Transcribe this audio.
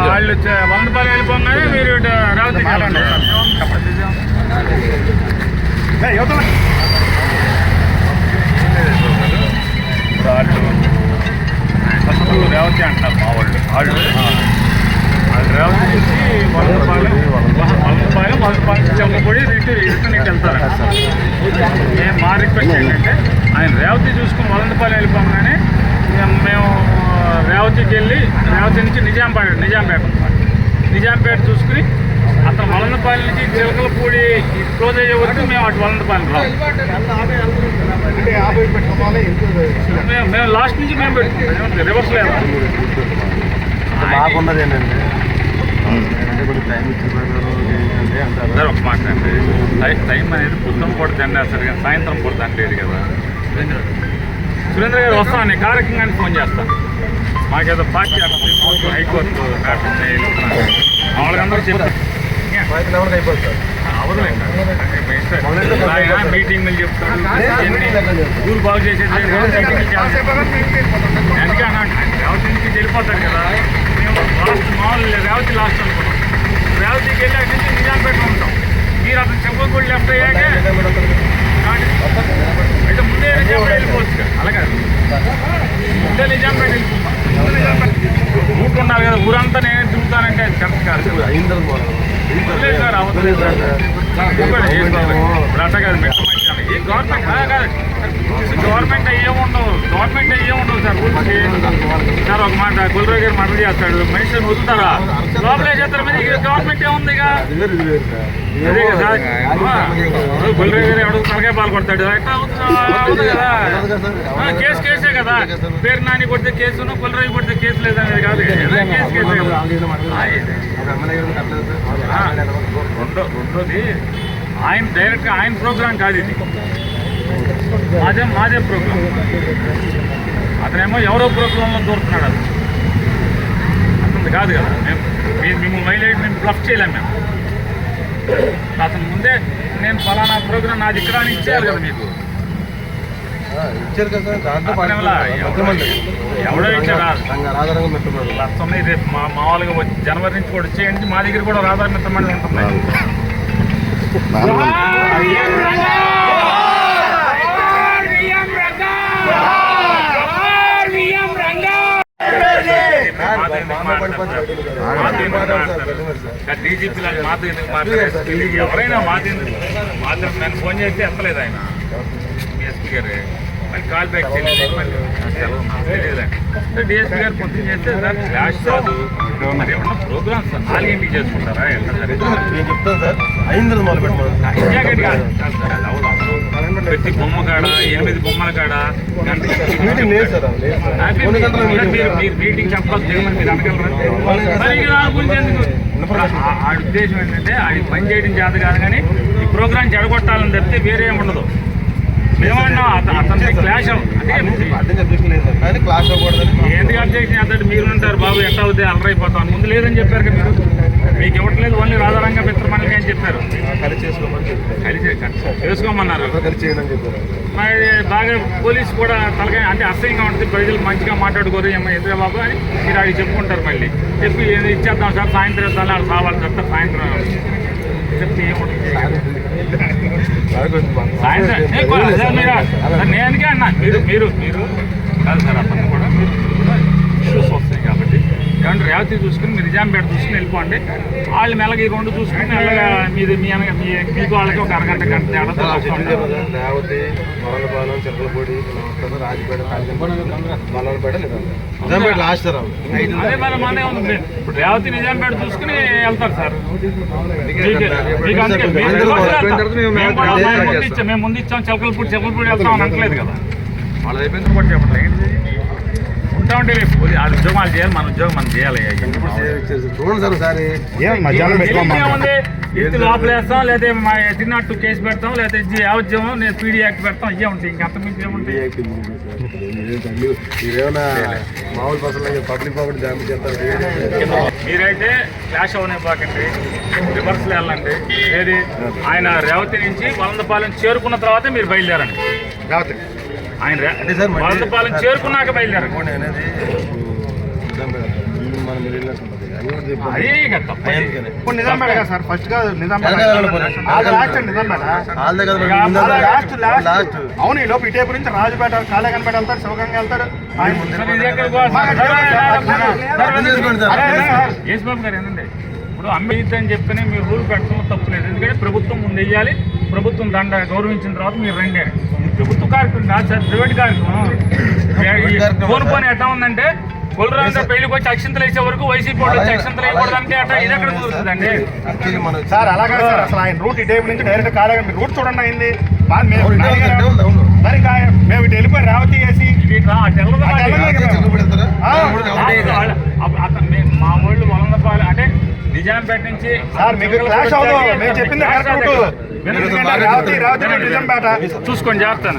వాళ్ళు 100 రూపాయలు వెళ్ళిపోగానే మీరు రావతి ఫస్ట్ రేవతి అంటున్నారు మా వాళ్ళు రేవతి నుంచి 100 రూపాయలు చెంపపొడి రిటర్న్ వెళ్తారు. మేము మా రిక్వెస్ట్ ఏంటంటే ఆయన రేవతి చూసుకుని 100 రూపాయలు వెళ్ళిపోగానే మేము రేవతికి వెళ్ళి రేవతి నుంచి నిజాంపేట చూసుకుని అతను 100 రూపాయల నుంచి చిలకలపూడి క్లోజ్ అయ్యే వరకు మేము అటు 100 రూపాయలు రాము. మేము లాస్ట్ నుంచి మేము పెట్టుకుంటాం, రివర్స్ లేదు. బాగున్నది ఏంటంటే సార్ ఒక మాట అండి, టైం అనేది పొద్దున పూట దండేస్తారు కానీ సాయంత్రం పూట దండేది కదా. సురేంద్ర గారు వస్తాను, నేను కార్యక్రమానికి ఫోన్ చేస్తాను. మాకేదో పార్టీ హైకోర్టు మామూలుగా అందరూ చెప్పారు ఆయన మీటింగ్లు చెప్తారు, ఊరు బాగు చేసేది అందుకే అన్నాడు. రేవతి నుంచి వెళ్ళిపోతాడు కదా, మేము లాస్ట్ మామూలు రేవతి లాస్ట్ అనుకున్నాం. రేవతికి వెళ్ళి అక్కడి నుంచి నిజాంపేట ఉంటాం. మీరు అతను చెప్పకూడదు లెఫ్ట్ అయ్యాకే అయితే ముందే నిజాంపేట వెళ్ళిపోవచ్చు కదా. అలాగే ముందే నిజాంపేట వెళ్ళిపోతాం. రూట్ ఉండాలి కదా, ఊరంతా నేనే తిరుగుతానంటే అది కరెక్ట్ కాదు సార్. అవతలేదు సార్ ఇప్పుడు అట్ట కాదు. ఈ గవర్నమెంట్ గవర్నమెంట్ ఏముండవు సార్. రూల్స్కి సార్ ఒక మాట గుల్రావు గారు మర్డర్ చేస్తాడు, మనిషిని వదులుతారా లోపలే చేస్తారు. మీద గవర్నమెంట్ ఏముంది ఇక అదే కదా. గుల్రావు గారు ఎవడు తలకాయ పాల్పడతాడు ఎట్లా అవుతుంది కదా. కేసే కదా, పేరు నాని కొడితే కేసును గుల్రావు కొడితే కేసు లేదనేది కాదు. కేసే కదా. రెండోది ఆయన డైరెక్ట్గా ఆయన ప్రోగ్రాం కాదు ఇది, మాదే ప్రోగ్రాం. అతనేమో ఎవరో ప్రోగ్రాంలో దూరుతున్నాడు. అది అతను కాదు కదా. మేము మైలేజ్ మేము బ్లఫ్ చేయలేము. మేము అతను ముందే నేను ఫలానా ప్రోగ్రాం నాది ఇక్కడ అని ఇచ్చేయాలి కదా. మీకు ఇచ్చారు కదా, ఎవడో ఇచ్చారా లక్ష రేపు మామూలుగా జనవరి నుంచి కూడా వచ్చేయండి. మా దగ్గర కూడా రాధా మిత్ర మండలి ఉంటుంది. డీజీపీ లాగా మాతో ఎందుకు మాట్లాడారు? ఎవరైనా మాతో నన్ను ఫోన్ చేస్తే ఎత్తలేదు ఆయన డిఎస్పీ గారు. మళ్ళీ కాల్ బ్యాక్ చేయలేదు. మళ్ళీ తెలియదండి. డిఎస్పీ గారు పొద్దున్న చేస్తే సార్ క్లాష్ కాదు, మరి ఏమన్నా ప్రోగ్రామ్స్ సార్ 4 చేసుకుంటారా? నేను చెప్తాను సార్, అయింది మొదలు పెట్టాను కాదు ప్రతి బొమ్మ కాడ 8 బొమ్మల కాడ మీరు మీటింగ్ చెప్పాలి జగన్ మీరు అనగలరా? గురించి ఎందుకు? ఆడి ఉద్దేశం ఏంటంటే ఆడి పని చేయడం చేత కాదు, కానీ ఈ ప్రోగ్రాం చెడగొట్టాలని తప్పితే వేరే ఏమి ఉండదు. మేమన్నా అతని క్లాష్ ఎందుకు అబ్జెక్షన్ చేస్తాడు? మీరు ఉంటారు బాబు ఎట్లా అవుతాయి అలరైపోతాం ముందు లేదని చెప్పారు కదా. మీకు ఇవ్వట్లేదు, ఓన్లీ రాధారంగ మిత్రమండలికి అని చెప్పారు. చేసుకోమన్నారు. మరి బాగా పోలీసు కూడా తలకాయ అంటే అసహ్యంగా ఉంటుంది. ప్రజలు మంచిగా మాట్లాడుకోరు ఎందుకు బాబు అని మీరు అడిగి చెప్పుకుంటారు. మళ్ళీ చెప్పి ఇచ్చేద్దాం సార్, సాయంత్రం ఇద్దాం, అక్కడ సావాలి సార్ సాయంత్రం చెప్తే ఏముంటుంది. సాయంత్రం నేను అందుకే అన్నా మీరు కాదు సార్ అతను కూడా ఇష్యూస్ వస్తాయి కాబట్టి ఏమంటే రేవతి చూసుకుని మీరు నిజాంపేట చూసుకుని వెళ్ళిపోండి. వాళ్ళు మెల్లగా 2 చూసుకుని మెల్లగా మీకు వాళ్ళకి ఒక అరగంట గంట తేడా రేవతి మొరలపాలెం చిలకలపూడి రాజపేట మల్లపేట నిజాంపేట లాస్ట్ సార్. అదే మరి మనే ఉంది. ఇప్పుడు రేవతి నిజాంపేట చూసుకుని వెళ్తారు సార్. మేము ముందు ఇచ్చాం చిలకలపూడి వెళ్తాం అని అనట్లేదు కదా. వాళ్ళు అయిపోయిన కూడా చెప్పండి ఏంటి ఉంటా ఉంటే అది ఉద్యోగాలు చేయాలి, మన ఉద్యోగం మనం చేయాలి. ఎత్తి లోపల వేస్తాం, లేదా తిన్నట్టు కేసు పెడతాం, లేదా యావజ్యం నేను పీడీ యాక్ట్ పెడతాం. ఇవే ఉంటాయి, ఇంకా అంతకుమించి ఏముంటాయి? మామూలు పబ్లిక్ ప్రాపర్టీ డ్యామేజ్ చేస్తారు. మీరైతే క్లాష్ అవనివ్వకండి, రివర్స్లో వెళ్ళండి. ఏది ఆయన రేవతి నుంచి వలందపాలెం చేరుకున్న తర్వాత మీరు బయలుదేరండి. రేవతి ఆయన అంటే సార్ మళ్ళీ- వలసపాలెం చేరుకున్నాక బయలుదేరారు. ఇంకోటి అనేది మనం మీరు వెళ్ళినట్టు ఉంటుంది. అది కూడా చెప్పండి. అది ఇక తప్పదు. అందుకనే. ఇప్పుడు నిజాంపేట కదా సార్, ఫస్ట్ గా నిజాంపేట వెనకాల వెళ్ళిపోయి. లాస్ట్ అండి నిజాంపేట. వాళ్ళదే కదా ఇక ముందు వాళ్ళ లాస్ట్ లాస్ట్ లాస్ట్. అవును, ఈ లోపు ఇటేపు నుంచి రాజుపేట కాళేకనపేట వెళ్తారు, శివగంగ వెళ్తారు. ఆయన సార్, ఇది ఎక్కడికి పోవాలి? మాకు సార్, అర్థం చేసుకోండి సార్. అదే సార్. యేసుబాబు గారు ఏంటంటే ఇప్పుడు అమ్మేది అని చెప్పని మీరు రూల్ పెట్టడం తప్పులేదు. ఎందుకంటే ప్రభుత్వం ముందు వెయ్యాలి, ప్రభుత్వం దండ గౌరవించిన తర్వాత మీరు రండి అని. ఇది ప్రభుత్వ కార్యక్రమం కాదు సార్, ప్రైవేట్ కార్యక్రమం. ఫోన్ పోనీ ఎట్లా ఉందంటే కులరాజు పెళ్లికి వచ్చి అక్షంతలు వేసే వరకు వైసీపీ వాళ్ళు వచ్చి అక్షంతలు వేయకూడదంటే అట్లా ఇది ఎక్కడ కుదురుతుందండి? యాక్చువల్లీ మనం సార్ అలాగే సార్, అసలు ఆయన రూట్ ఇటేపు నుంచి డైరెక్ట్ కాళేకన రూట్ చూడండి అయింది. అవును, ఇటే ఉంది, అవును. మరి మేము ఇటు వెళ్ళిపోయి రేవతి వేసి ఇది ఇట్లా ఆ తెల్లది ఆ తెల్లది కాదు. కదా. చెట్లు పెడతారా? ఆ, మా ఊళ్ళు వలందపాలెం అంటే నిజాంపేట నుంచి సార్ మీకు క్లాష్ అవ్వదు, మేము చెప్పింది కరెక్ట్ రూట్. వినండి. ఎందుకంటే రేవతి రేవతి నిజాంపేట చూసుకోండి, చేస్తాను.